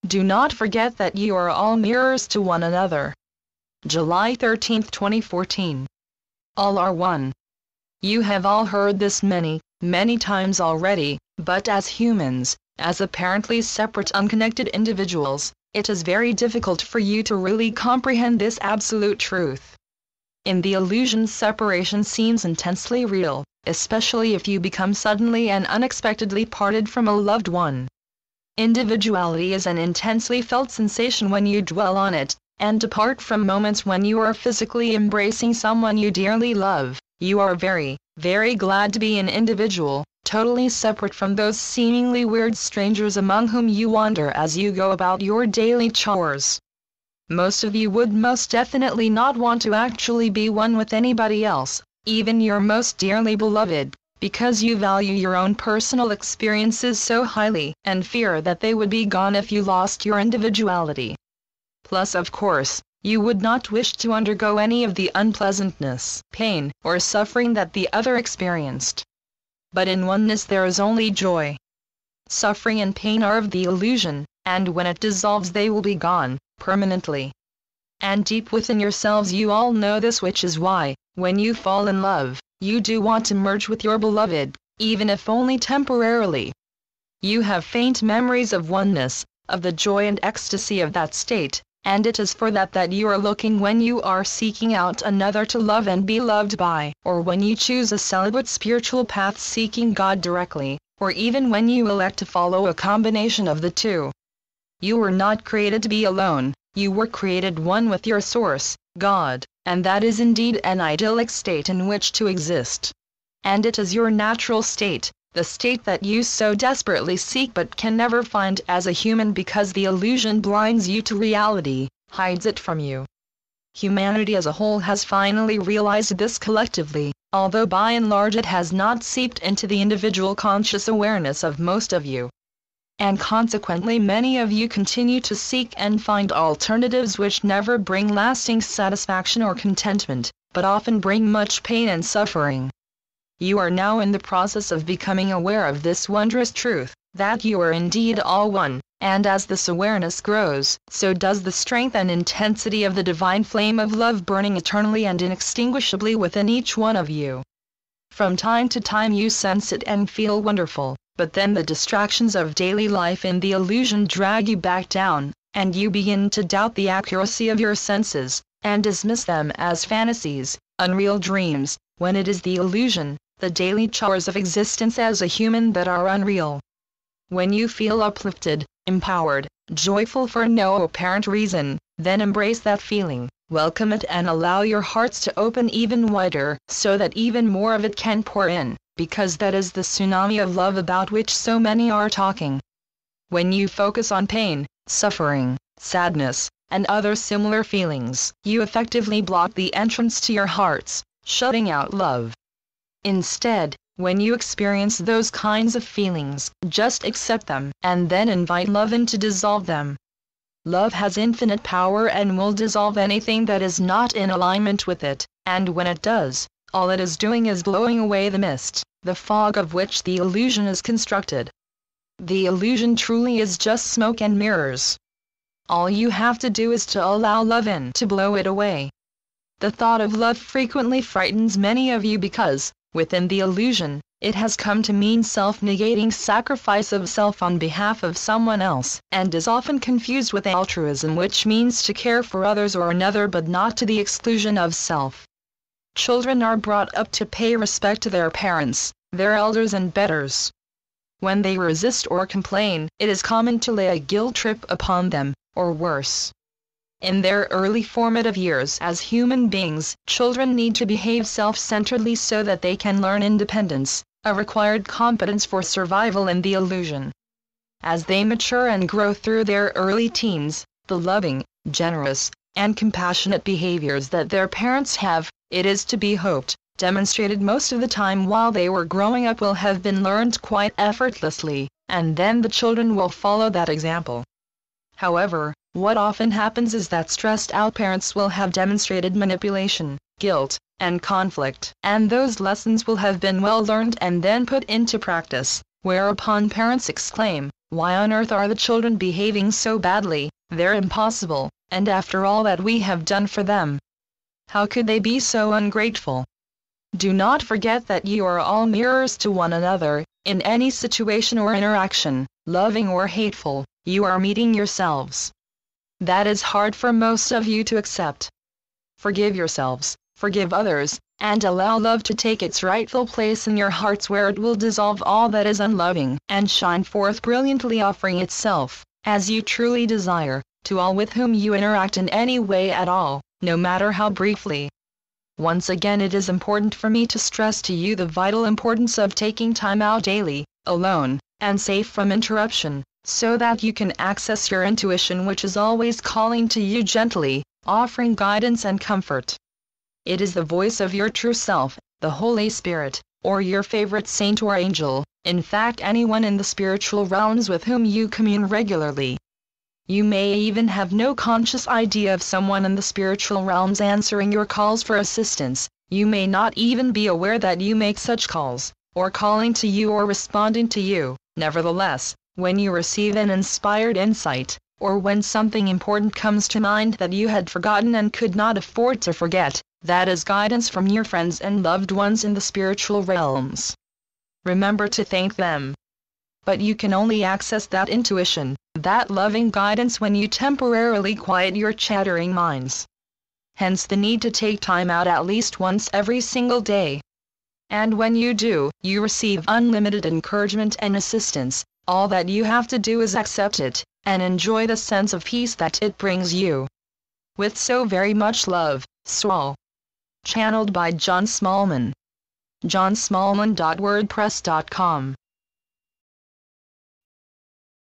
Do not forget that you are all mirrors to one another. July 13, 2014. All are one. You have all heard this many, many times already, but as humans, as apparently separate unconnected individuals, it is very difficult for you to really comprehend this absolute truth. In the illusion, separation seems intensely real, especially if you become suddenly and unexpectedly parted from a loved one. Individuality is an intensely felt sensation when you dwell on it, and apart from moments when you are physically embracing someone you dearly love, you are very, very glad to be an individual, totally separate from those seemingly weird strangers among whom you wander as you go about your daily chores. Most of you would most definitely not want to actually be one with anybody else, even your most dearly beloved, because you value your own personal experiences so highly and fear that they would be gone if you lost your individuality. Plus, of course, you would not wish to undergo any of the unpleasantness, pain, or suffering that the other experienced. But in oneness there is only joy. Suffering and pain are of the illusion, and when it dissolves they will be gone, permanently. And deep within yourselves you all know this, which is why, when you fall in love, you do want to merge with your beloved, even if only temporarily. You have faint memories of oneness, of the joy and ecstasy of that state, and it is for that you are looking when you are seeking out another to love and be loved by, or when you choose a celibate spiritual path seeking God directly, or even when you elect to follow a combination of the two. You were not created to be alone, you were created one with your source, God, and that is indeed an idyllic state in which to exist. And it is your natural state, the state that you so desperately seek but can never find as a human because the illusion blinds you to reality, hides it from you. Humanity as a whole has finally realized this collectively, although by and large it has not seeped into the individual conscious awareness of most of you. And consequently many of you continue to seek and find alternatives which never bring lasting satisfaction or contentment, but often bring much pain and suffering. You are now in the process of becoming aware of this wondrous truth, that you are indeed all one, and as this awareness grows, so does the strength and intensity of the divine flame of love burning eternally and inextinguishably within each one of you. From time to time you sense it and feel wonderful, but then the distractions of daily life in the illusion drag you back down, and you begin to doubt the accuracy of your senses, and dismiss them as fantasies, unreal dreams, when it is the illusion, the daily chores of existence as a human that are unreal. When you feel uplifted, empowered, joyful for no apparent reason, then embrace that feeling, welcome it and allow your hearts to open even wider, so that even more of it can pour in, because that is the tsunami of love about which so many are talking. When you focus on pain, suffering, sadness, and other similar feelings, you effectively block the entrance to your hearts, shutting out love. Instead, when you experience those kinds of feelings, just accept them, and then invite love in to dissolve them. Love has infinite power and will dissolve anything that is not in alignment with it, and when it does, all it is doing is blowing away the mist, the fog of which the illusion is constructed. The illusion truly is just smoke and mirrors. All you have to do is to allow love in to blow it away. The thought of love frequently frightens many of you because, within the illusion, it has come to mean self-negating sacrifice of self on behalf of someone else, and is often confused with altruism, which means to care for others or another but not to the exclusion of self. Children are brought up to pay respect to their parents, their elders and betters. When they resist or complain, it is common to lay a guilt trip upon them, or worse. In their early formative years as human beings, children need to behave self-centeredly so that they can learn independence, a required competence for survival in the illusion. As they mature and grow through their early teens, the loving, generous, and compassionate behaviors that their parents have, it is to be hoped, demonstrated most of the time while they were growing up will have been learned quite effortlessly, and then the children will follow that example. However, what often happens is that stressed-out parents will have demonstrated manipulation, guilt, and conflict, and those lessons will have been well learned and then put into practice, Whereupon parents exclaim, "Why on earth are the children behaving so badly? They're impossible, and after all that we have done for them, how could they be so ungrateful?" Do not forget that you are all mirrors to one another. In any situation or interaction, loving or hateful, you are meeting yourselves. That is hard for most of you to accept. Forgive yourselves, forgive others, and allow love to take its rightful place in your hearts, where it will dissolve all that is unloving and shine forth brilliantly, offering itself, as you truly desire, to all with whom you interact in any way at all, no matter how briefly. Once again, it is important for me to stress to you the vital importance of taking time out daily, alone, and safe from interruption, so that you can access your intuition, which is always calling to you gently, offering guidance and comfort. It is the voice of your true self, the Holy Spirit, or your favorite saint or angel, in fact anyone in the spiritual realms with whom you commune regularly. You may even have no conscious idea of someone in the spiritual realms answering your calls for assistance. You may not even be aware that you make such calls, or calling to you or responding to you. Nevertheless, when you receive an inspired insight, or when something important comes to mind that you had forgotten and could not afford to forget, that is guidance from your friends and loved ones in the spiritual realms. Remember to thank them. But you can only access that intuition, that loving guidance, when you temporarily quiet your chattering minds. Hence the need to take time out at least once every single day. And when you do, you receive unlimited encouragement and assistance. All that you have to do is accept it, and enjoy the sense of peace that it brings you. With so very much love, Saul. Channeled by John Smallman. johnsmallman.wordpress.com